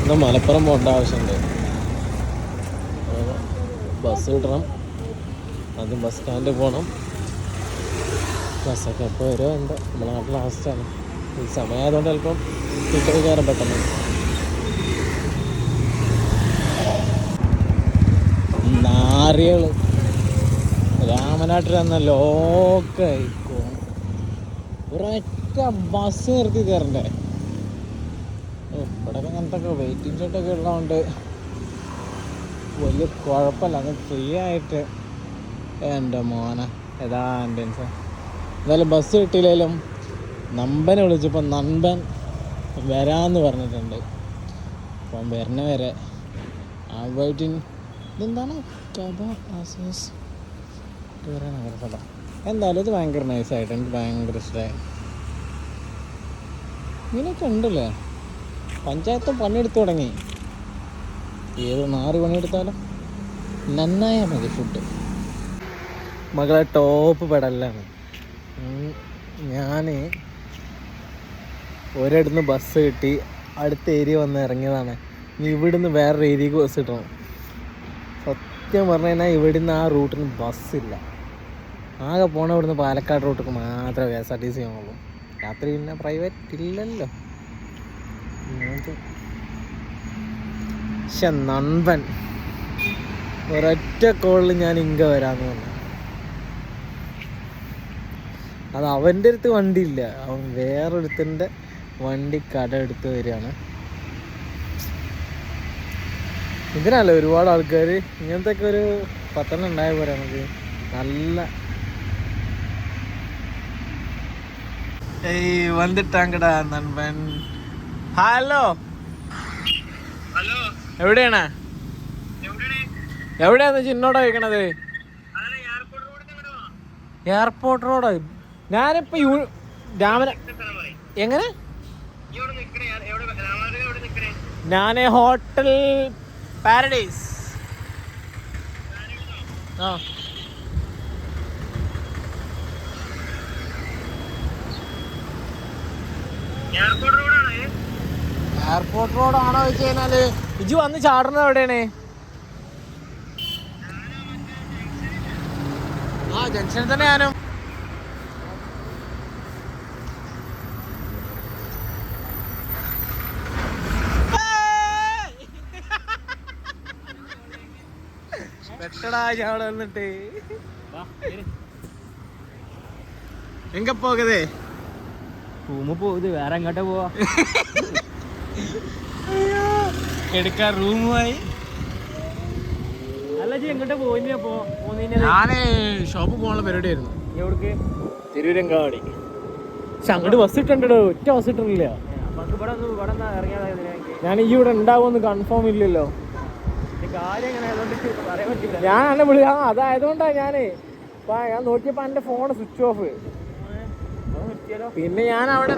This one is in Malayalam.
ഇന്ന് മലപ്പുറം പോകേണ്ട ആവശ്യമുണ്ട്. ബസ് കിട്ടണം, ആദ്യം ബസ് സ്റ്റാൻഡിൽ പോകണം. ബസ്സൊക്കെ എപ്പോൾ വരുമോ എന്താ, നമ്മുടെ നാട്ടിൽ ലാസ്റ്റാണ്. ഈ സമയമായതുകൊണ്ട് ചിലപ്പം ടിക്കറ്റ് കയറാൻ പെട്ടെന്ന്. നാറികൾ രാമനാട്ടിൽ എന്ന ലോക്കായിക്കോ, ഒരൊറ്റ ബസ് നിർത്തി കയറണ്ടേ. ഇവിടെ അങ്ങനത്തെ വെയിറ്റിംഗ് ഷെഡൊക്കെ ഉള്ളതുകൊണ്ട് വലിയ കുഴപ്പമില്ല. അത് ഫ്രീ ആയിട്ട് എൻ്റെ മോനെ ഏതാ ആംബിയൻസ്. എന്തായാലും ബസ് കിട്ടിയില്ലെങ്കിലും നമ്പനെ വിളിച്ചപ്പോൾ നമ്പൻ വരാമെന്ന് പറഞ്ഞിട്ടുണ്ട്. അപ്പം വരുന്ന വരെ ആ വെയിറ്റിംഗ്. ഇതെന്താണ് നഗരസഭ. എന്തായാലും ഇത് ഭയങ്കര നൈസായിട്ട് എനിക്ക് ഭയങ്കര ഇഷ്ടമായി. ഇങ്ങനെയൊക്കെ ഉണ്ടല്ലേ, പഞ്ചായത്ത് പണിയെടുത്ത് തുടങ്ങി. ഏത് നാറ് പണിയെടുത്താലും നന്നായാൽ മതി ഫുഡ്. മകളെ ടോപ്പ് പെടലാണ്. ഞാൻ ഒരിടത്തുനിന്ന് ബസ് കിട്ടി അടുത്ത ഏരിയ വന്ന് ഇറങ്ങിയതാണ്. ഇനി ഇവിടുന്ന് വേറൊരു ഏരിയക്ക് ബസ് കിട്ടണം. സത്യം പറഞ്ഞു കഴിഞ്ഞാൽ ഇവിടുന്ന് ആ റൂട്ടിന് ബസ്സില്ല. ആകെ പോണ ഇവിടുന്ന് പാലക്കാട് റൂട്ടിൽ മാത്രമേ KSRTC ആവുള്ളൂ. രാത്രി പിന്നെ പ്രൈവറ്റ് ഇല്ലല്ലോ. പക്ഷെ നൻപൻ ഒരൊറ്റ കോളിൽ ഞാൻ ഇങ്ങ വരാമെന്ന് പറഞ്ഞു. അത് അവൻ്റെ അടുത്ത് വണ്ടിയില്ല, അവൻ വേറൊരുത്തൻ്റെ വണ്ടി കട എടുത്ത് വരികയാണ്. ഇതിനല്ല ഒരുപാട് ആൾക്കാർ ഇങ്ങനത്തെ ഒക്കെ ഒരു 10 ഉണ്ടായ പോലെ നമുക്ക് നല്ല വന്നിട്ടാങ്കടാ നൻപൻ. ഹലോ, എവിടെയാണ്? എവിടെയാന്ന് ചിന്നോടാ ചോദിക്കണത്? എയർപോർട്ട് റോഡോ? ഞാനിപ്പോ രാമന എങ്ങനെ ഞാന് ഹോട്ടൽ പാരഡൈസ്. ആ എയർപോർട്ട് റോഡാണോ വെച്ച് കഴിഞ്ഞാല് ഇജ് വന്ന് ചാടുന്നത് എവിടെയാണ്? ആ ജംഗ്ഷനിൽ തന്നെ ഞാനും. വെട്ടടാ ചാട വന്നിട്ട് എങ്ക പോകതേ റൂമ് പോകുന്നത് വേറെ എങ്ങോട്ടാ പോവാ? എടുക്കാൻ റൂമുമായി. അല്ല ജി എങ്ങോട്ടാ പോകുന്നപ്പോ? ഞാന് ഷോപ്പ് പോകാനുള്ള പരിപാടിയായിരുന്നു. എവിടേക്ക്? തിരൂരങ്കാടി. പക്ഷെ അങ്ങോട്ട് ബസ് ഇട്ടുണ്ടോ? ഒറ്റ ബസ് ഇട്ടില്ല. ഞാൻ ഈ ഇവിടെ ഉണ്ടാവുമെന്ന് കൺഫേം ഇല്ലല്ലോ. ഞാൻ എന്നെ വിളിച്ചാ അതായതുകൊണ്ടാ ഞാൻ നോക്കിയപ്പോ എന്റെ ഫോൺ സ്വിച്ച് ഓഫ്. പിന്നെ ഞാൻ അവിടെ